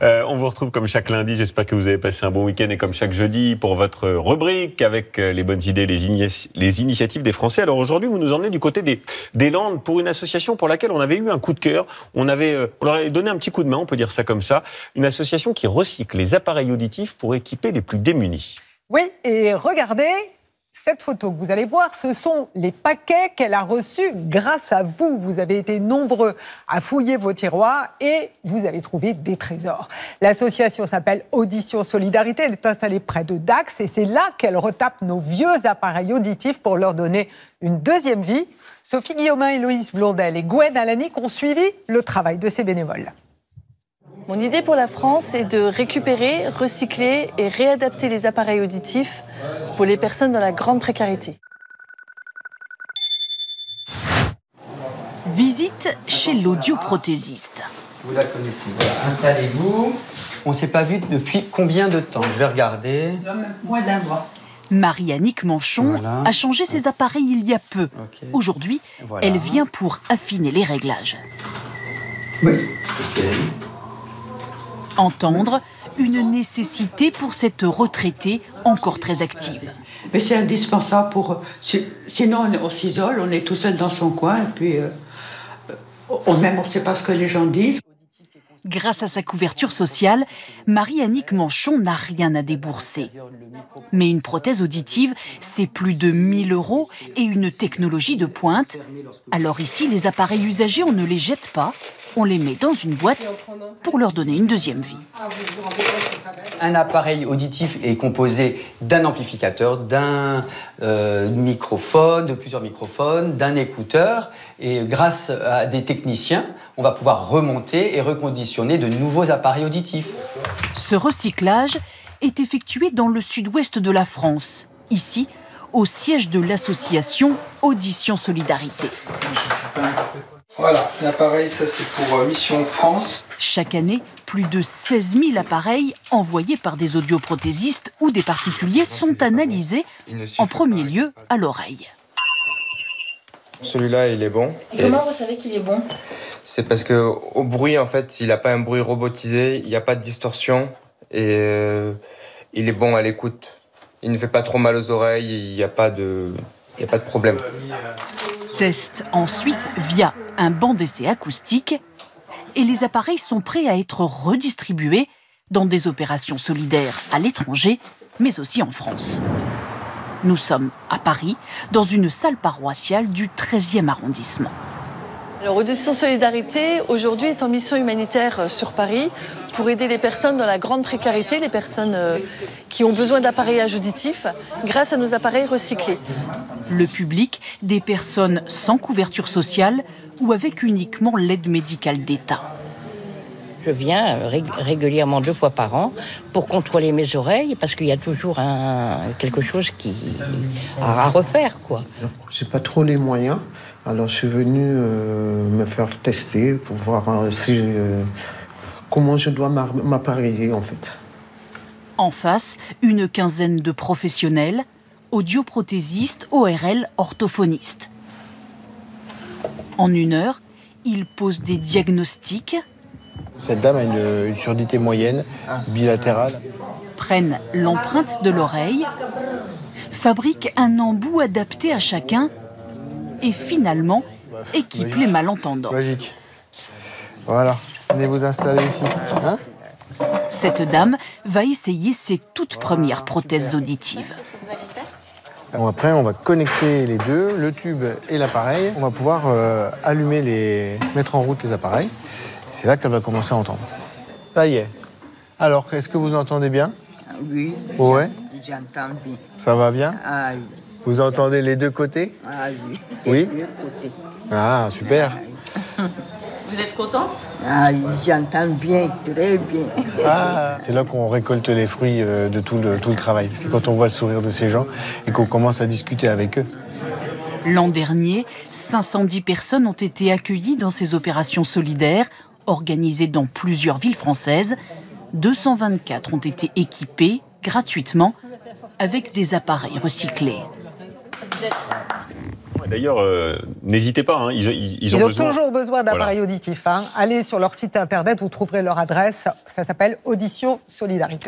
On vous retrouve comme chaque lundi. J'espère que vous avez passé un bon week-end et comme chaque jeudi pour votre rubrique avec les bonnes idées, les initiatives des Français. Alors aujourd'hui, vous nous emmenez du côté des Landes pour une association pour laquelle on avait eu un coup de cœur. On leur avait donné un petit coup de main, on peut dire ça comme ça. Une association qui recycle les appareils auditifs pour équiper les plus démunis. Oui, et regardez cette photo que vous allez voir, ce sont les paquets qu'elle a reçus grâce à vous. Vous avez été nombreux à fouiller vos tiroirs et vous avez trouvé des trésors. L'association s'appelle Audition Solidarité. Elle est installée près de Dax et c'est là qu'elle retape nos vieux appareils auditifs pour leur donner une deuxième vie. Sophie Guillaumin, Héloïse Blondel et Gwen Alanic ont suivi le travail de ces bénévoles. Mon idée pour la France est de récupérer, recycler et réadapter les appareils auditifs pour les personnes dans la grande précarité. Visite chez l'audioprothésiste. Vous la connaissez, voilà. Installez-vous. On ne s'est pas vu depuis combien de temps? Je vais regarder. Moins d'un mois. Marie-Annick Manchon a changé ses appareils il y a peu. Okay. Aujourd'hui, elle vient pour affiner les réglages. Oui. Ok. Entendre une nécessité pour cette retraitée encore très active. Mais c'est indispensable pour... Sinon, on s'isole, on est tout seul dans son coin, et puis on ne sait pas ce que les gens disent. Grâce à sa couverture sociale, Marie-Annick Manchon n'a rien à débourser. Mais une prothèse auditive, c'est plus de 1 000 € et une technologie de pointe. Alors ici, les appareils usagés, on ne les jette pas. On les met dans une boîte pour leur donner une deuxième vie. Un appareil auditif est composé d'un amplificateur, d'un microphone, de plusieurs microphones, d'un écouteur. Et grâce à des techniciens, on va pouvoir remonter et reconditionner de nouveaux appareils auditifs. Ce recyclage est effectué dans le sud-ouest de la France. Ici, au siège de l'association Audition Solidarité. Voilà, l'appareil, ça c'est pour Mission France. Chaque année, plus de 16 000 appareils envoyés par des audioprothésistes ou des particuliers sont analysés, en premier lieu à l'oreille. Celui-là, il est bon. Et comment vous savez qu'il est bon? C'est parce qu'au bruit, en fait, il n'a pas un bruit robotisé, il n'y a pas de distorsion et il est bon à l'écoute. Il ne fait pas trop mal aux oreilles, il n'y a pas de problème. Test ensuite via un banc d'essai acoustique et les appareils sont prêts à être redistribués dans des opérations solidaires à l'étranger, mais aussi en France. Nous sommes à Paris, dans une salle paroissiale du 13e arrondissement. Alors, Audition Solidarité, aujourd'hui, est en mission humanitaire sur Paris pour aider les personnes dans la grande précarité, les personnes qui ont besoin d'appareillages auditifs, grâce à nos appareils recyclés. Le public, des personnes sans couverture sociale ou avec uniquement l'aide médicale d'État. Je viens régulièrement 2 fois par an pour contrôler mes oreilles parce qu'il y a toujours quelque chose à refaire, quoi. J'ai pas trop les moyens, alors je suis venu me faire tester pour voir comment je dois m'appareiller en fait. En face, une quinzaine de professionnels, audioprothésistes, ORL, orthophonistes. En 1 heure, ils posent des diagnostics. Cette dame a une surdité moyenne, bilatérale. Prennent l'empreinte de l'oreille, fabriquent un embout adapté à chacun et finalement équipent les malentendants. Magique. Voilà, venez vous installer ici. Hein ? Cette dame va essayer ses toutes premières prothèses auditives. Bon, après, on va connecter les deux, le tube et l'appareil. On va pouvoir mettre en route les appareils. C'est là qu'elle va commencer à entendre. Ça y est. Alors, est-ce que vous entendez bien? Oui. Ouais. J'entends bien. Ça va bien? Ah oui. Vous entendez les deux côtés? Ah oui. Oui. Les deux côtés. Ah, super. Vous êtes contente? Ah oui, j'entends bien, très bien. Ah, c'est là qu'on récolte les fruits de tout le travail. C'est quand on voit le sourire de ces gens et qu'on commence à discuter avec eux. L'an dernier, 510 personnes ont été accueillies dans ces opérations solidaires organisées dans plusieurs villes françaises. 224 ont été équipées gratuitement avec des appareils recyclés. D'ailleurs, n'hésitez pas. Hein, ils ont besoin. toujours besoin d'appareils auditifs. Hein. Allez sur leur site internet, vous trouverez leur adresse. Ça s'appelle Audition Solidarité.